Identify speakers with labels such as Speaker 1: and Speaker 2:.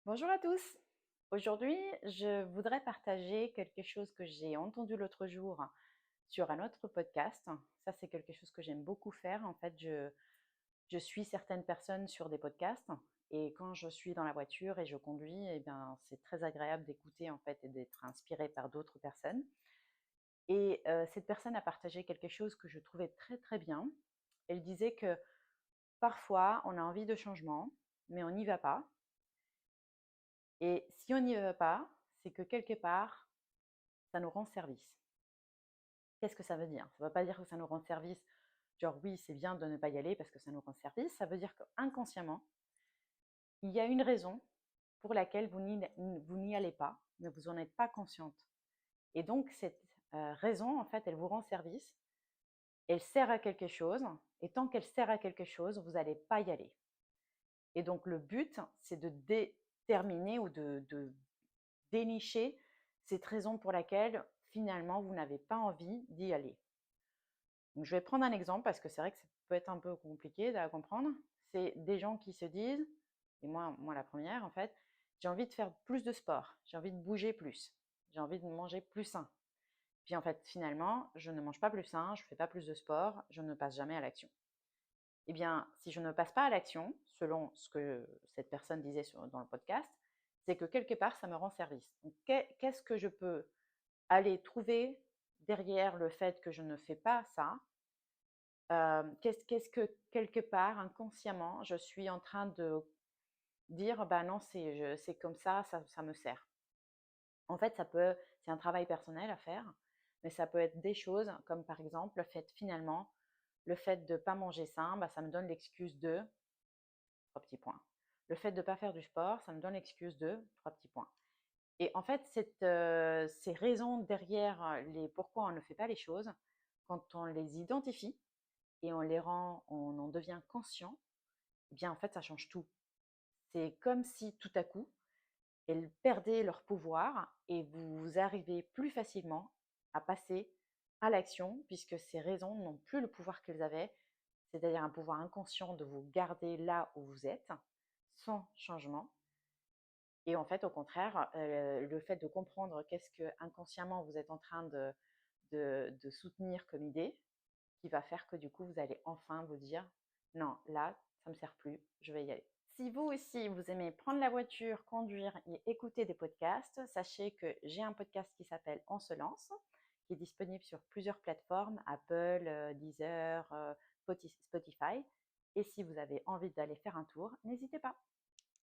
Speaker 1: Bonjour à tous. Aujourd'hui, je voudrais partager quelque chose que j'ai entendu l'autre jour sur un autre podcast. Ça, c'est quelque chose que j'aime beaucoup faire. En fait, je suis certaines personnes sur des podcasts et quand je suis dans la voiture et je conduis, eh bien, c'est très agréable d'écouter en fait et d'être inspiré par d'autres personnes. Et cette personne a partagé quelque chose que je trouvais très très bien. Elle disait que parfois, on a envie de changement, mais on n'y va pas. Et si on n'y va pas, c'est que quelque part, ça nous rend service. Qu'est-ce que ça veut dire? Ça ne veut pas dire que ça nous rend service, genre oui, c'est bien de ne pas y aller parce que ça nous rend service. Ça veut dire qu'inconsciemment, il y a une raison pour laquelle vous n'y allez pas, mais vous n'en êtes pas consciente. Et donc, cette raison, en fait, elle vous rend service, elle sert à quelque chose, et tant qu'elle sert à quelque chose, vous n'allez pas y aller. Et donc, le but, c'est de déterminer ou de dénicher cette raison pour laquelle finalement vous n'avez pas envie d'y aller. Donc, je vais prendre un exemple parce que c'est vrai que ça peut être un peu compliqué à comprendre. C'est des gens qui se disent, et moi la première en fait, j'ai envie de faire plus de sport, j'ai envie de bouger plus, j'ai envie de manger plus sain. Puis en fait, finalement, je ne mange pas plus sain, je ne fais pas plus de sport, je ne passe jamais à l'action. Eh bien, si je ne passe pas à l'action, selon ce que cette personne disait dans le podcast, c'est que quelque part, ça me rend service. Donc, qu'est-ce que je peux aller trouver derrière le fait que je ne fais pas ça? Qu'est-ce que quelque part, inconsciemment, je suis en train de dire, bah non, c'est comme ça me sert. En fait, c'est un travail personnel à faire, mais ça peut être des choses comme par exemple le fait de ne pas manger sain, bah, ça me donne l'excuse de trois petits points. Le fait de ne pas faire du sport, ça me donne l'excuse de trois petits points. Et en fait, ces raisons derrière les pourquoi on ne fait pas les choses, quand on les identifie et on en devient conscient, eh bien en fait, ça change tout. C'est comme si tout à coup, elles perdaient leur pouvoir et vous arrivez plus facilement à passer à l'action puisque ces raisons n'ont plus le pouvoir qu'elles avaient, c'est-à-dire un pouvoir inconscient de vous garder là où vous êtes sans changement. Et en fait, au contraire, le fait de comprendre qu'est-ce que inconsciemment vous êtes en train de soutenir comme idée, qui va faire que du coup, vous allez enfin vous dire, non, là, ça ne me sert plus, je vais y aller. Si vous aussi, vous aimez prendre la voiture, conduire et écouter des podcasts, sachez que j'ai un podcast qui s'appelle On se lance, qui est disponible sur plusieurs plateformes, Apple, Deezer, Spotify. Et si vous avez envie d'aller faire un tour, n'hésitez pas.